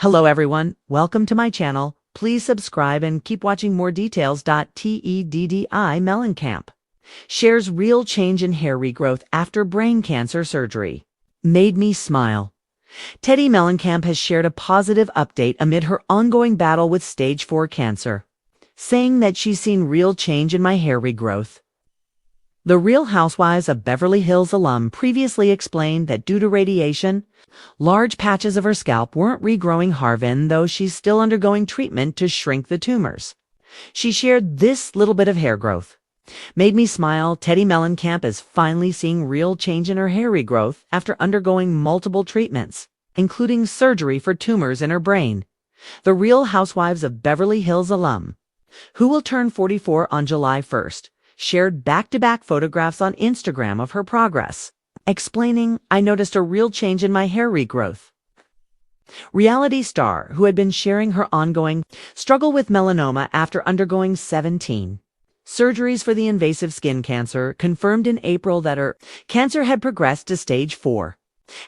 Hello everyone, welcome to my channel. Please subscribe and keep watching more details. Teddi Mellencamp shares real change in hair regrowth after brain cancer surgery. Made me smile. Teddi Mellencamp has shared a positive update amid her ongoing battle with stage 4 cancer, saying that she's seen real change in my hair regrowth. The Real Housewives of Beverly Hills alum previously explained that due to radiation, large patches of her scalp weren't regrowing even though she's still undergoing treatment to shrink the tumors. She shared this little bit of hair growth. Made me smile. Teddi Mellencamp is finally seeing real change in her hair regrowth after undergoing multiple treatments, including surgery for tumors in her brain. The Real Housewives of Beverly Hills alum, who will turn 44 on July 1st, shared back-to-back photographs on Instagram of her progress, explaining, "I noticed a real change in my hair regrowth." Reality star, who had been sharing her ongoing struggle with melanoma after undergoing 17 surgeries for the invasive skin cancer, confirmed in April that her cancer had progressed to stage 4,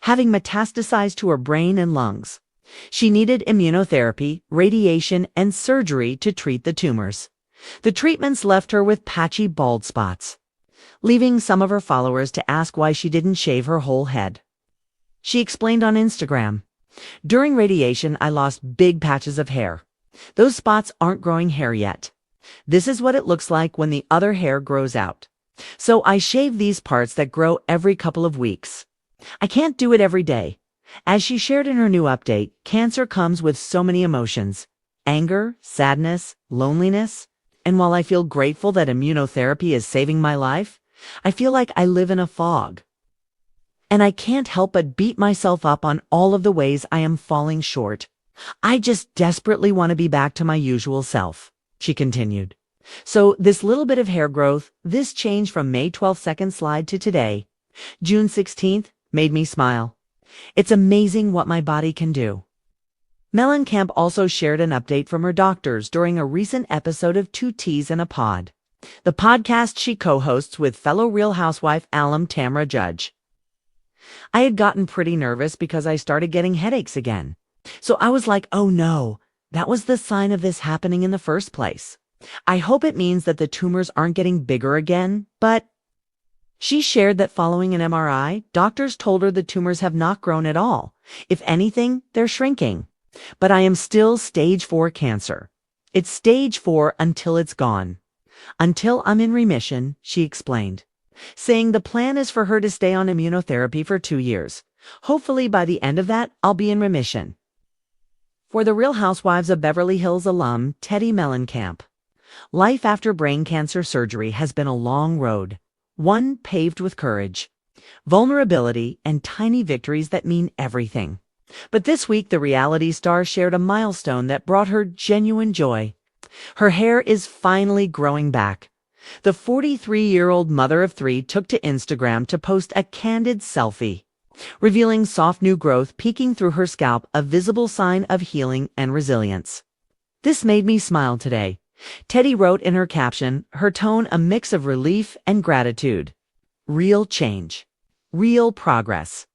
having metastasized to her brain and lungs. She needed immunotherapy, radiation, and surgery to treat the tumors. The treatments left her with patchy bald spots, leaving some of her followers to ask why she didn't shave her whole head. She explained on Instagram, "During radiation, I lost big patches of hair. Those spots aren't growing hair yet. This is what it looks like when the other hair grows out. So I shave these parts that grow every couple of weeks. I can't do it every day." As she shared in her new update, cancer comes with so many emotions: anger, sadness, loneliness. And while I feel grateful that immunotherapy is saving my life, I feel like I live in a fog. And I can't help but beat myself up on all of the ways I am falling short. I just desperately want to be back to my usual self, she continued. So this little bit of hair growth, this change from May 12th second slide to today, June 16th, made me smile. It's amazing what my body can do. Mellencamp also shared an update from her doctors during a recent episode of Two Teas in a Pod, the podcast she co-hosts with fellow Real Housewife alum Tamra Judge. "I had gotten pretty nervous because I started getting headaches again. So I was like, oh no, that was the sign of this happening in the first place. I hope it means that the tumors aren't getting bigger again, but..." She shared that following an MRI, doctors told her the tumors have not grown at all. If anything, they're shrinking. "But I am still stage 4 cancer. It's stage 4 until it's gone. Until I'm in remission," she explained, saying the plan is for her to stay on immunotherapy for 2 years. "Hopefully by the end of that, I'll be in remission." For the Real Housewives of Beverly Hills alum Teddi Mellencamp, life after brain cancer surgery has been a long road, one paved with courage, vulnerability, and tiny victories that mean everything. But this week, the reality star shared a milestone that brought her genuine joy. Her hair is finally growing back. The 43-year-old mother of 3 took to Instagram to post a candid selfie, revealing soft new growth peeking through her scalp, a visible sign of healing and resilience. "This made me smile today," Teddi wrote in her caption, her tone a mix of relief and gratitude. Real change. Real progress.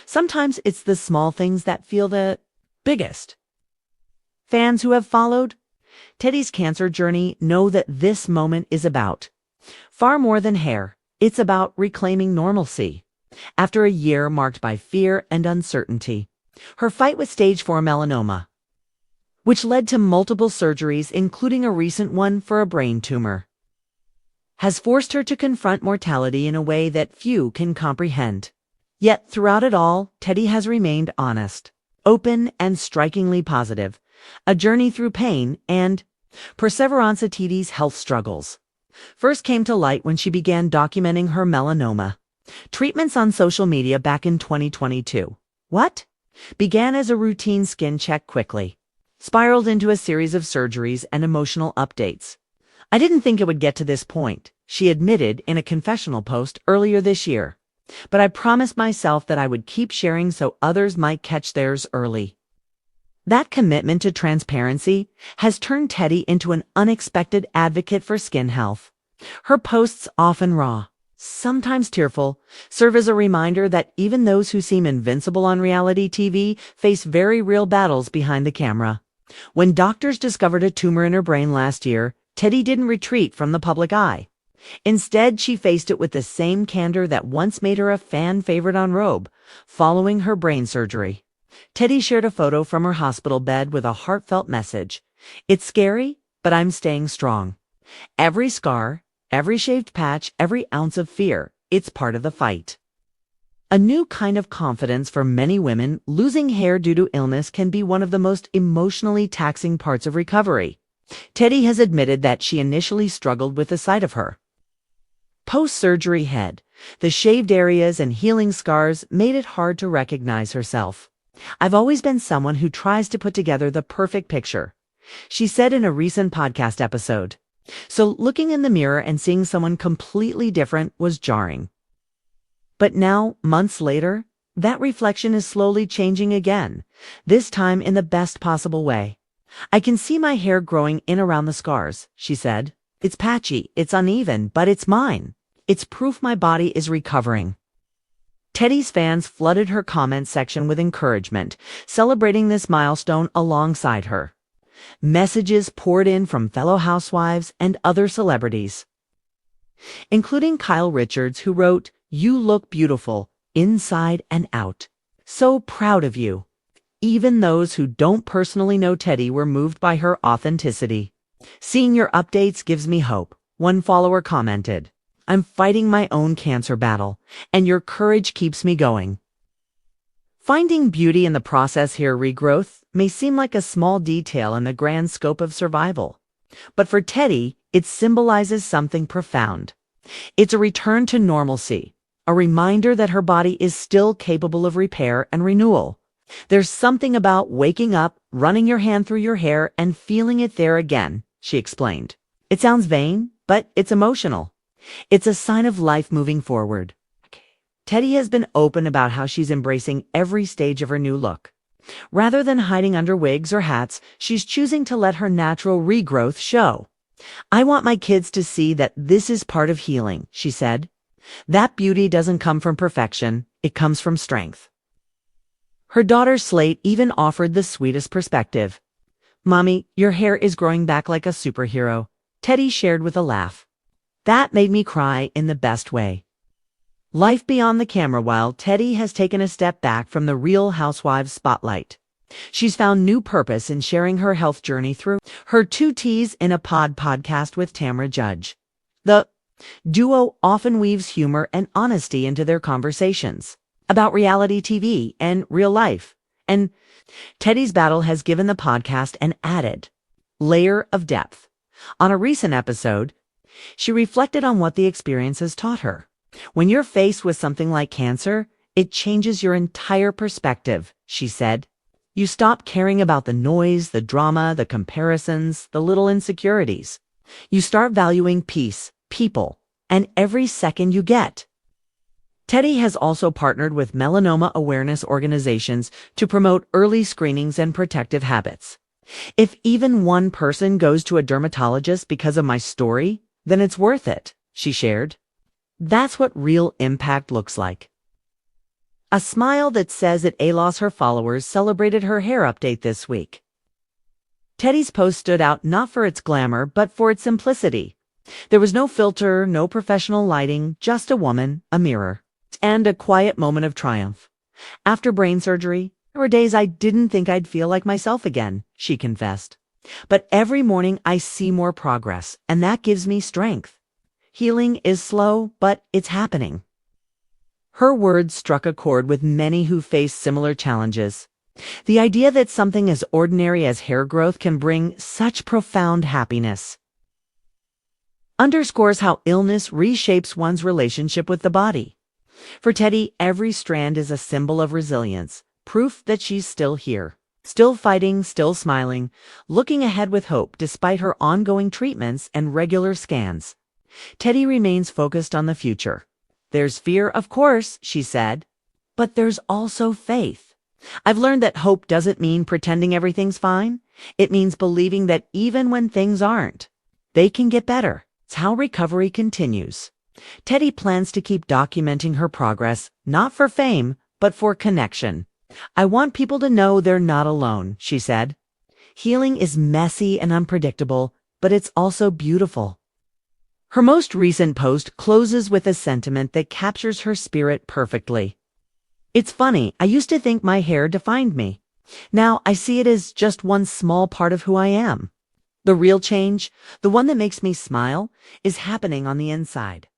Sometimes it's the small things that feel the biggest. Fans who have followed Teddi's cancer journey know that this moment is about far more than hair. It's about reclaiming normalcy. After a year marked by fear and uncertainty, her fight with stage 4 melanoma, which led to multiple surgeries, including a recent one for a brain tumor, has forced her to confront mortality in a way that few can comprehend. Yet throughout it all, Teddi has remained honest, open, and strikingly positive. A journey through pain and perseverance. Teddi's health struggles first came to light when she began documenting her melanoma treatments on social media back in 2022. What began as a routine skin check quickly spiraled into a series of surgeries and emotional updates. "I didn't think it would get to this point," she admitted in a confessional post earlier this year. "But I promised myself that I would keep sharing so others might catch theirs early." That commitment to transparency has turned Teddi into an unexpected advocate for skin health. Her posts, often raw, sometimes tearful, serve as a reminder that even those who seem invincible on reality TV face very real battles behind the camera. When doctors discovered a tumor in her brain last year, Teddi didn't retreat from the public eye. Instead, she faced it with the same candor that once made her a fan favorite on Robe, following her brain surgery. Teddi shared a photo from her hospital bed with a heartfelt message. "It's scary, but I'm staying strong. Every scar, every shaved patch, every ounce of fear, it's part of the fight." A new kind of confidence for many women, losing hair due to illness can be one of the most emotionally taxing parts of recovery. Teddi has admitted that she initially struggled with the sight of her post-surgery head. The shaved areas and healing scars made it hard to recognize herself. "I've always been someone who tries to put together the perfect picture," she said in a recent podcast episode. So looking in the mirror and seeing someone completely different was jarring. But now, months later, that reflection is slowly changing again, this time in the best possible way. "I can see my hair growing in around the scars," she said. "It's patchy, it's uneven, but it's mine. It's proof my body is recovering." Teddi's fans flooded her comment section with encouragement, celebrating this milestone alongside her. Messages poured in from fellow housewives and other celebrities, including Kyle Richards, who wrote, "You look beautiful, inside and out. So proud of you." Even those who don't personally know Teddi were moved by her authenticity. "Seeing your updates gives me hope," one follower commented. "I'm fighting my own cancer battle, and your courage keeps me going." Finding beauty in the process here, regrowth, may seem like a small detail in the grand scope of survival. But for Teddi, it symbolizes something profound. It's a return to normalcy, a reminder that her body is still capable of repair and renewal. "There's something about waking up, running your hand through your hair, and feeling it there again," she explained. "It sounds vain, but it's emotional. It's a sign of life moving forward." Teddi has been open about how she's embracing every stage of her new look. Rather than hiding under wigs or hats, she's choosing to let her natural regrowth show. "I want my kids to see that this is part of healing," she said. "That beauty doesn't come from perfection, it comes from strength." Her daughter Slate even offered the sweetest perspective. "Mommy, your hair is growing back like a superhero," Teddi shared with a laugh. "That made me cry in the best way." Life beyond the camera. While Teddi has taken a step back from the Real Housewives spotlight, she's found new purpose in sharing her health journey through her Two T's in a Pod podcast with Tamra Judge. The duo often weaves humor and honesty into their conversations about reality TV and real life, and Teddi's battle has given the podcast an added layer of depth. On a recent episode, she reflected on what the experience has taught her. "When you're faced with something like cancer, it changes your entire perspective," she said. "You stop caring about the noise, the drama, the comparisons, the little insecurities. You start valuing peace, people, and every second you get." Teddi has also partnered with melanoma awareness organizations to promote early screenings and protective habits. "If even one person goes to a dermatologist because of my story, then it's worth it," she shared. That's what real impact looks like. A smile that says it. ALOS, her followers, celebrated her hair update this week. Teddi's post stood out not for its glamour, but for its simplicity. There was no filter, no professional lighting, just a woman, a mirror, and a quiet moment of triumph. "After brain surgery, there were days I didn't think I'd feel like myself again," she confessed. "But every morning I see more progress, and that gives me strength. Healing is slow, but it's happening." Her words struck a chord with many who face similar challenges. The idea that something as ordinary as hair growth can bring such profound happiness underscores how illness reshapes one's relationship with the body. For Teddi, every strand is a symbol of resilience, proof that she's still here, still fighting, still smiling, looking ahead with hope despite her ongoing treatments and regular scans. Teddi remains focused on the future. "There's fear, of course," she said, "but there's also faith. I've learned that hope doesn't mean pretending everything's fine. It means believing that even when things aren't, they can get better." It's how recovery continues. Teddi plans to keep documenting her progress, not for fame, but for connection. "I want people to know they're not alone," she said. Healing is messy and unpredictable, but it's also beautiful. Her most recent post closes with a sentiment that captures her spirit perfectly. "It's funny, I used to think my hair defined me. Now I see it as just one small part of who I am. The real change, the one that makes me smile, is happening on the inside."